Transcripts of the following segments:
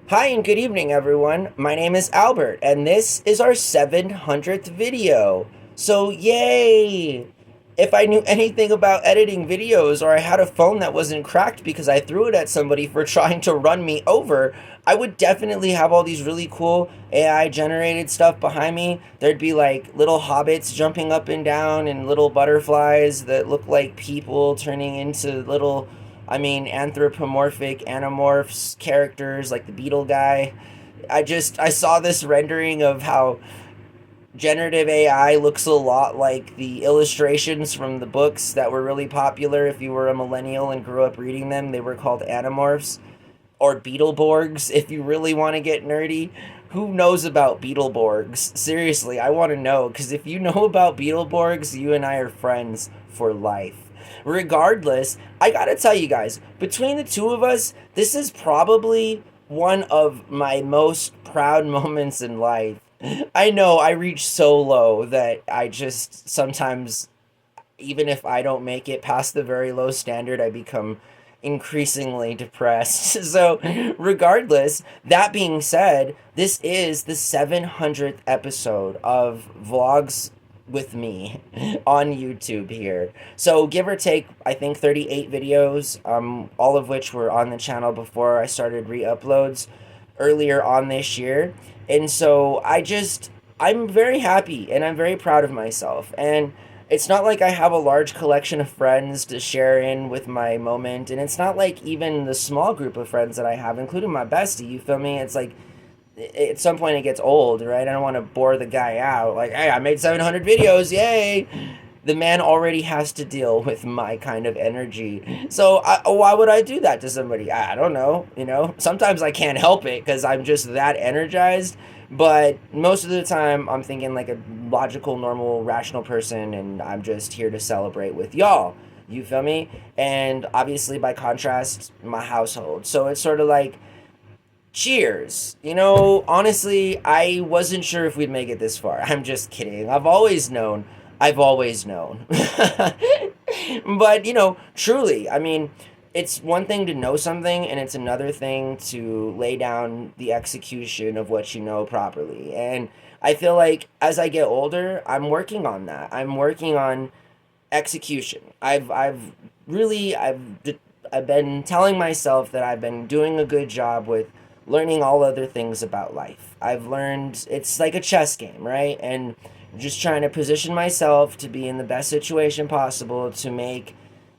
Hi and good evening, everyone. My name is Albert, and this is our 700th video. So, yay! If I knew anything about editing videos or I had a phone that wasn't cracked because I threw it at somebody for trying to run me over, I would definitely have all these really cool AI generated stuff behind me. There'd be like little hobbits jumping up and down and little butterflies that look like people turning into little anthropomorphic anamorphs characters like the beetle guy. I saw this rendering of how generative AI looks a lot like the illustrations from the books that were really popular if you were a millennial and grew up reading them. They were called Animorphs or Beetleborgs if you really want to get nerdy. Who knows about Beetleborgs? Seriously, I want to know because if you know about Beetleborgs, you and I are friends for life. Regardless, I gotta tell you guys, between the two of us, this is probably one of my most proud moments in life. I know I reach so low that I just sometimes, even if I don't make it past the very low standard, I become increasingly depressed. So, regardless, that being said, this is the 700th episode of Vlogs with me on YouTube here. So, give or take, I think 38 videos, all of which were on the channel before I started re uploads earlier on this year. And so, I'm very happy and I'm very proud of myself. And it's not like I have a large collection of friends to share in with my moment, and it's not like even the small group of friends that I have, including my bestie, you feel me? It's like at some point it gets old, right? I don't want to bore the guy out. Like, hey, I made 700 videos, yay! The man already has to deal with my kind of energy. So why would I do that to somebody? I don't know. Sometimes I can't help it because I'm just that energized. But most of the time, I'm thinking like a logical, normal, rational person, and I'm just here to celebrate with y'all. You feel me? And obviously, by contrast, my household. So it's sort of like cheers. Honestly, I wasn't sure if we'd make it this far. I'm just kidding. I've always known. I've always known. But, truly, it's one thing to know something, and it's another thing to lay down the execution of what you know properly. And I feel like as I get older, I'm working on that. I'm working on execution. I've been telling myself that I've been doing a good job with learning all other things about life. I've learned it's like a chess game, right? And just trying to position myself to be in the best situation possible to make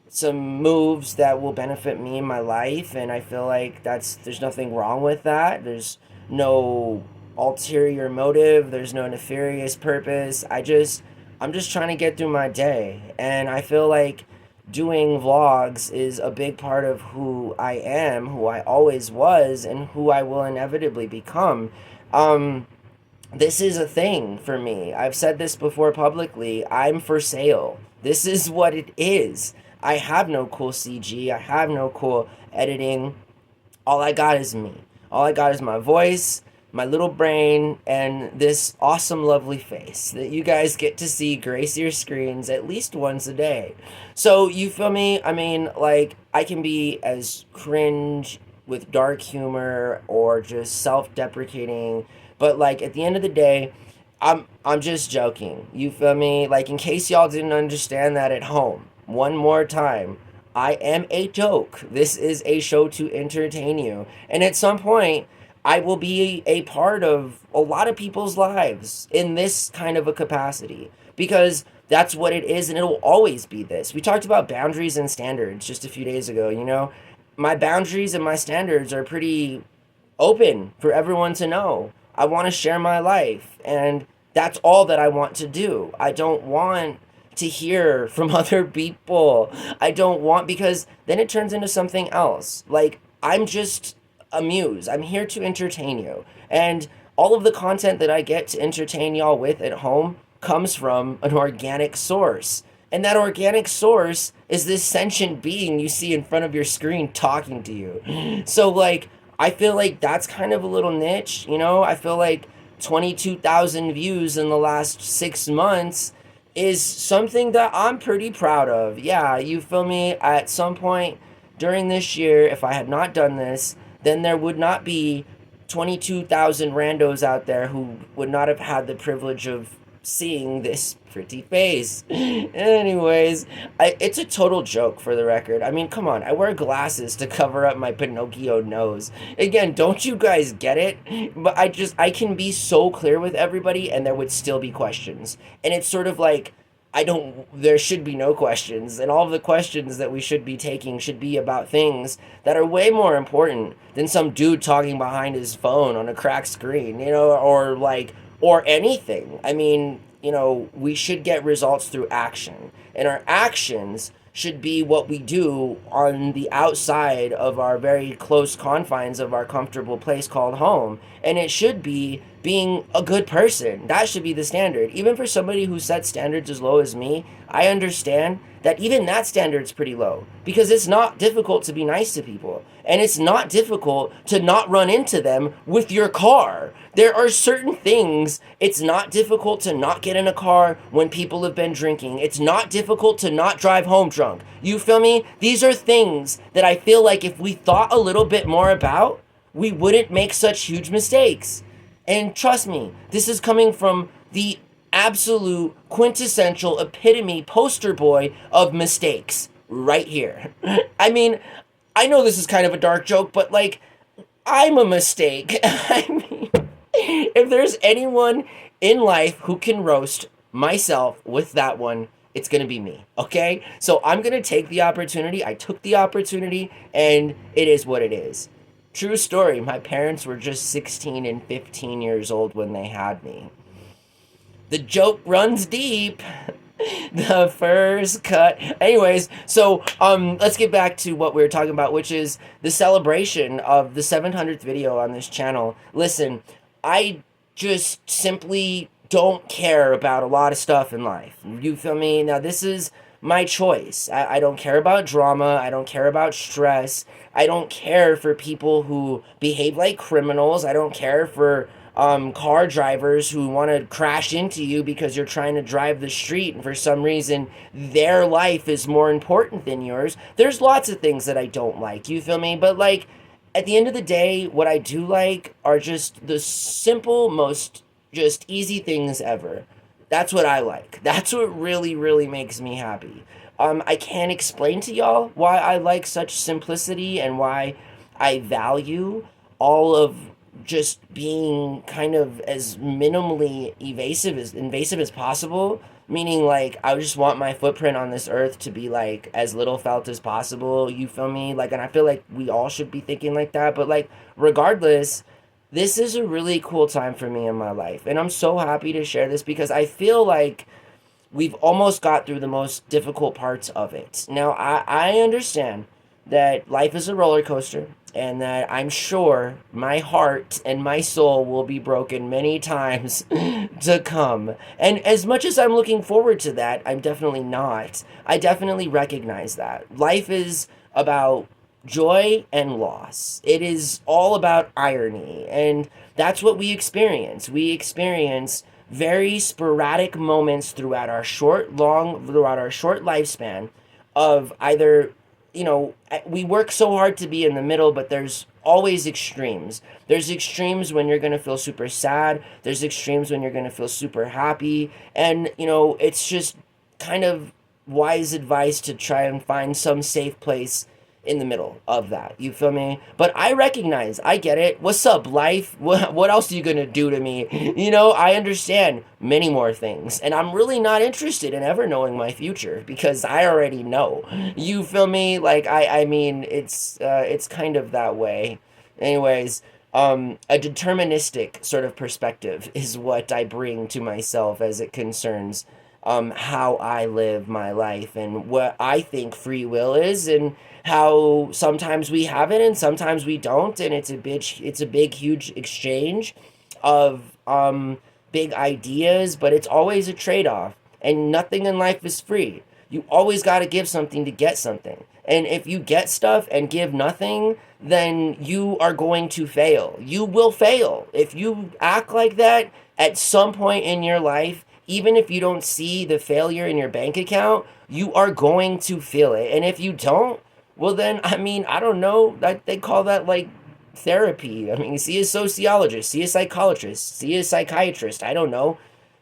some moves that will benefit me in my life, and I feel like there's nothing wrong with that. There's no ulterior motive, there's no nefarious purpose. I'm just trying to get through my day, and I feel like doing vlogs is a big part of who I am, who I always was, and who I will inevitably become. Um this is a thing for me. I've said this before publicly. I'm for sale. This is what it is. I have no cool CG. I have no cool editing. All I got is me. All I got is my voice, my little brain, and this awesome, lovely face that you guys get to see grace your screens at least once a day. So, you feel me? Like, I can be as cringe with dark humor or just self deprecating, but, like, at the end of the day, I'm just joking. You feel me? Like, in case y'all didn't understand that at home, one more time. I am a joke. This is a show to entertain you. And at some point, I will be a part of a lot of people's lives in this kind of a capacity because that's what it is and it'll always be this. We talked about boundaries and standards just a few days ago. My boundaries and my standards are pretty open for everyone to know. I want to share my life, and that's all that I want to do. I don't want to hear from other people. I don't want, because then it turns into something else. Like, I'm just a muse. I'm here to entertain you. And all of the content that I get to entertain y'all with at home comes from an organic source. And that organic source is this sentient being you see in front of your screen talking to you. So, like, I feel like that's kind of a little niche. I feel like 22,000 views in the last 6 months is something that I'm pretty proud of. Yeah, you feel me? At some point during this year, if I had not done this, then there would not be 22,000 randos out there who would not have had the privilege of seeing this pretty face. Anyways, it's a total joke for the record. I mean, come on, I wear glasses to cover up my Pinocchio nose. Again, don't you guys get it? But I can be so clear with everybody and there would still be questions. And it's sort of like, there should be no questions. And all of the questions that we should be taking should be about things that are way more important than some dude talking behind his phone on a cracked screen, or anything. I mean, we should get results through action. And our actions should be what we do on the outside of our very close confines of our comfortable place called home. And it should be being a good person. That should be the standard. Even for somebody who sets standards as low as me, I understand that even that standard's pretty low because it's not difficult to be nice to people. And it's not difficult to not run into them with your car. There are certain things, it's not difficult to not get in a car when people have been drinking. It's not difficult to not drive home drunk. You feel me? These are things that I feel like if we thought a little bit more about, we wouldn't make such huge mistakes. And trust me, this is coming from the absolute quintessential epitome poster boy of mistakes right here. I mean, I know this is kind of a dark joke, but like, I'm a mistake. I mean, if there's anyone in life who can roast myself with that one, it's going to be me, okay? So I'm going to take the opportunity. I took the opportunity, and it is what it is. True story, my parents were just 16 and 15 years old when they had me. The joke runs deep. The first cut. Anyways, so let's get back to what we were talking about, which is the celebration of the 700th video on this channel. Listen, I just simply don't care about a lot of stuff in life. You feel me? Now, this is my choice. I don't care about drama. I don't care about stress. I don't care for people who behave like criminals. I don't care for car drivers who want to crash into you because you're trying to drive the street and for some reason their life is more important than yours. There's lots of things that I don't like. You feel me? But like, at the end of the day, what I do like are just the simple, most just easy things ever. That's what I like. That's what really, really makes me happy. I can't explain to y'all why I like such simplicity and why I value all of just being kind of as minimally invasive as possible. Meaning, like, I just want my footprint on this earth to be, like, as little felt as possible. You feel me? Like, and I feel like we all should be thinking like that. But, like, regardless, this is a really cool time for me in my life. And I'm so happy to share this because I feel like we've almost got through the most difficult parts of it. Now, I understand that life is a roller coaster and that I'm sure my heart and my soul will be broken many times to come. And as much as I'm looking forward to that, I'm definitely not. I definitely recognize that. Life is about joy and loss. It is all about irony, and that's what we experience. We experience very sporadic moments throughout our short lifespan of either, we work so hard to be in the middle, but there's always extremes. There's extremes when you're going to feel super sad. There's extremes when you're going to feel super happy. And, it's just kind of wise advice to try and find some safe place in the middle of that. You feel me? But I recognize, I get it. What's up, life? What else are you going to do to me? I understand many more things. And I'm really not interested in ever knowing my future because I already know. You feel me? Like, I mean, it's kind of that way. Anyways, a deterministic sort of perspective is what I bring to myself as it concerns how I live my life and what I think free will is and how sometimes we have it and sometimes we don't, and it's a big huge exchange of big ideas, but it's always a trade-off, and nothing in life is free. You always got to give something to get something, and if you get stuff and give nothing, then you are going to fail. You will fail if you act like that at some point in your life. Even if you don't see the failure in your bank account, you are going to feel it. And if you don't, well then, I mean, I don't know, that they call that like therapy. I mean, see a sociologist, see a psychologist, see a psychiatrist. I don't know.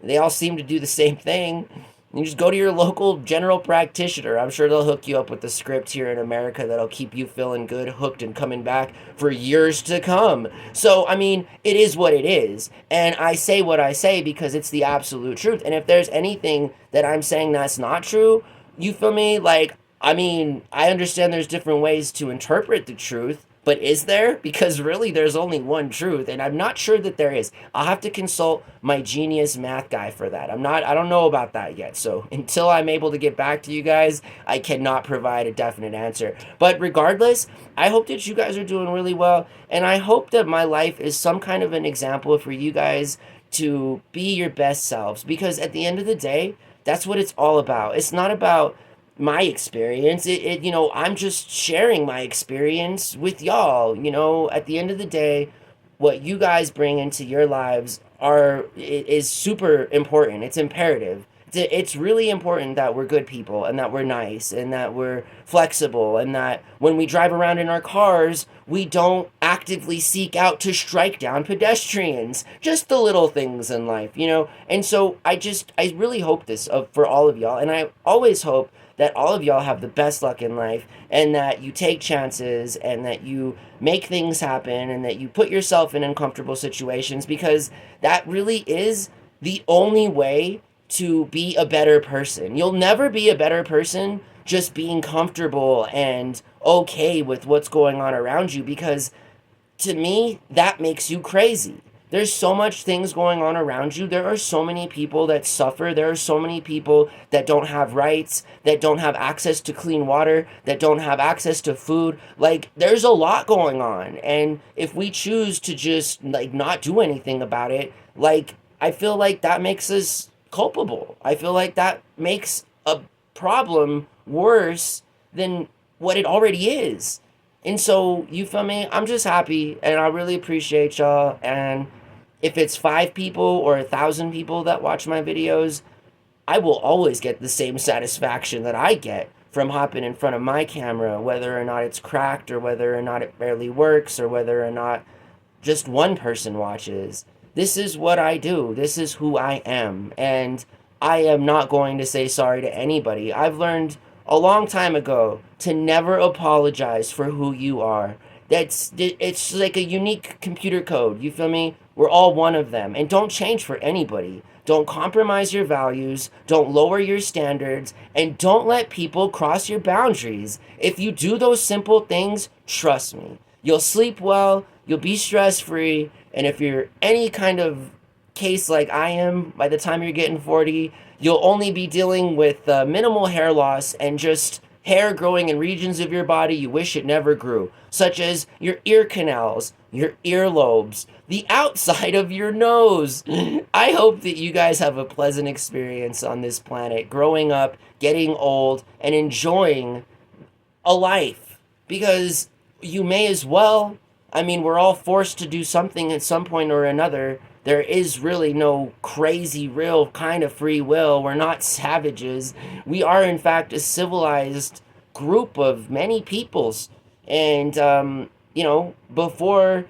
They all seem to do the same thing. You just go to your local general practitioner. I'm sure they'll hook you up with the script here in America that'll keep you feeling good, hooked, and coming back for years to come. So, I mean, it is what it is. And I say what I say because it's the absolute truth. And if there's anything that I'm saying that's not true, you feel me? Like, I mean, I understand there's different ways to interpret the truth, but is there? Because really, there's only one truth, and I'm not sure that there is. I'll have to consult my genius math guy for that. I don't know about that yet. So until I'm able to get back to you guys, I cannot provide a definite answer. But regardless, I hope that you guys are doing really well, and I hope that my life is some kind of an example for you guys to be your best selves, because at the end of the day, that's what it's all about. It's not about my experience. I'm just sharing my experience with y'all. At the end of the day, what you guys bring into your lives is super important. It's imperative. It's really important that we're good people, and that we're nice, and that we're flexible, and that when we drive around in our cars, we don't actively seek out to strike down pedestrians. Just the little things in life. And so I really hope this for all of y'all, and I always hope that all of y'all have the best luck in life, and that you take chances, and that you make things happen, and that you put yourself in uncomfortable situations, because that really is the only way to be a better person. You'll never be a better person just being comfortable and okay with what's going on around you, because to me, that makes you crazy. There's so much things going on around you. There are so many people that suffer. There are so many people that don't have rights, that don't have access to clean water, that don't have access to food. Like, there's a lot going on. And if we choose to just, not do anything about it, I feel like that makes us culpable. I feel like that makes a problem worse than what it already is. And so, you feel me? I'm just happy, and I really appreciate y'all. And if it's 5 people or 1,000 people that watch my videos, I will always get the same satisfaction that I get from hopping in front of my camera, whether or not it's cracked, or whether or not it barely works, or whether or not just one person watches. This is what I do. This is who I am. And I am not going to say sorry to anybody. I've learned a long time ago to never apologize for who you are. It's like a unique computer code. You feel me? We're all one of them. And don't change for anybody. Don't compromise your values. Don't lower your standards. And don't let people cross your boundaries. If you do those simple things, trust me, you'll sleep well, you'll be stress-free, and if you're any kind of case like I am, by the time you're getting 40, you'll only be dealing with minimal hair loss and just hair growing in regions of your body you wish it never grew, such as your ear canals, your earlobes, the outside of your nose. I hope that you guys have a pleasant experience on this planet, growing up, getting old, and enjoying a life, because you may as well. I mean, we're all forced to do something at some point or another. There is really no crazy, real kind of free will. We're not savages. We are, in fact, a civilized group of many peoples. And, before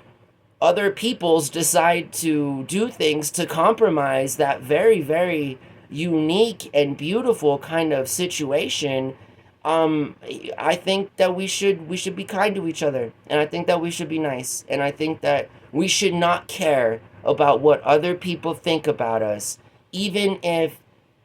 other peoples decide to do things to compromise that very, very unique and beautiful kind of situation, I think that we should be kind to each other, and I think that we should be nice, and I think that we should not care about what other people think about us, even if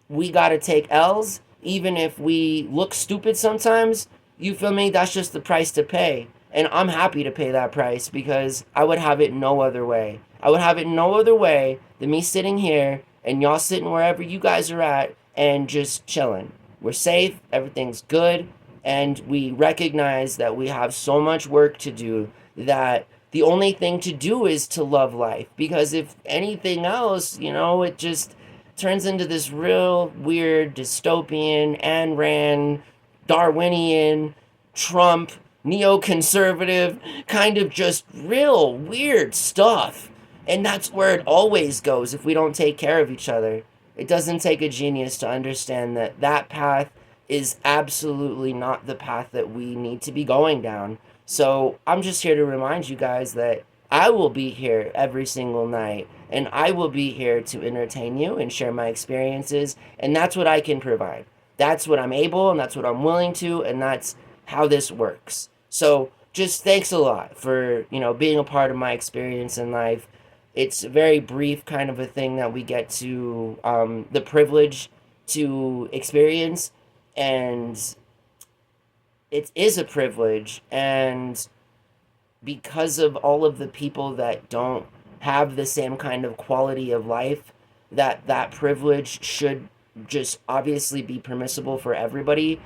we gotta take L's, even if we look stupid sometimes. You feel me? That's just the price to pay, and I'm happy to pay that price, because I would have it no other way. I would have it no other way than me sitting here and y'all sitting wherever you guys are at and just chilling. We're safe, everything's good, and we recognize that we have so much work to do, that the only thing to do is to love life. Because if anything else, it just turns into this real weird dystopian, Ayn Rand, Darwinian, Trump, neoconservative, kind of just real weird stuff. And that's where it always goes if we don't take care of each other. It doesn't take a genius to understand that path is absolutely not the path that we need to be going down. So I'm just here to remind you guys that I will be here every single night, and I will be here to entertain you and share my experiences, and that's what I can provide. That's what I'm able, and that's what I'm willing to, and that's how this works. So just thanks a lot for, being a part of my experience in life. It's a very brief kind of a thing that we get to, the privilege to experience, and it is a privilege. And because of all of the people that don't have the same kind of quality of life, that privilege should just obviously be permissible for everybody.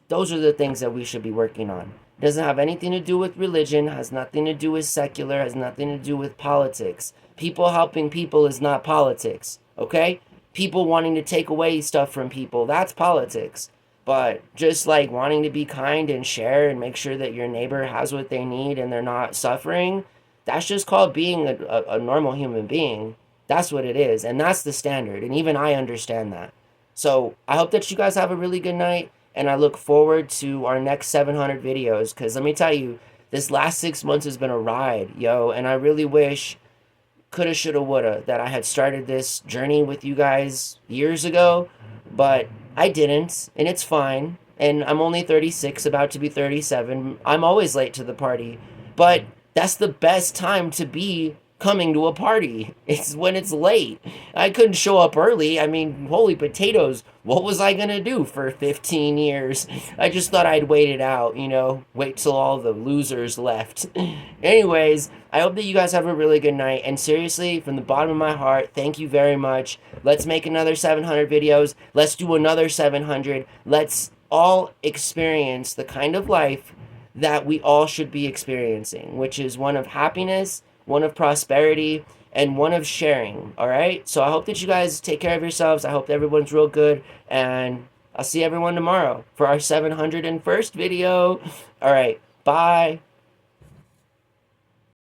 Those are the things that we should be working on. It doesn't have anything to do with religion, has nothing to do with secular, has nothing to do with politics. People helping people is not politics, okay? People wanting to take away stuff from people, that's politics. But just like wanting to be kind and share and make sure that your neighbor has what they need and they're not suffering, that's just called being a normal human being. That's what it is. And that's the standard. And even I understand that. So I hope that you guys have a really good night. And I look forward to our next 700 videos. Because let me tell you, this last 6 months has been a ride, yo. And I really wish, coulda, shoulda, woulda, that I had started this journey with you guys years ago. But I didn't. And it's fine. And I'm only 36, about to be 37. I'm always late to the party. But that's the best time to be coming to a party. It's when it's late. I couldn't show up early. I mean, holy potatoes. What was I going to do for 15 years? I just thought I'd wait it out, wait till all the losers left. Anyways, I hope that you guys have a really good night. And seriously, from the bottom of my heart, thank you very much. Let's make another 700 videos. Let's do another 700. Let's all experience the kind of life that we all should be experiencing, which is one of happiness, one of prosperity, and one of sharing. All right? So I hope that you guys take care of yourselves. I hope everyone's real good. And I'll see everyone tomorrow for our 701st video. All right. Bye.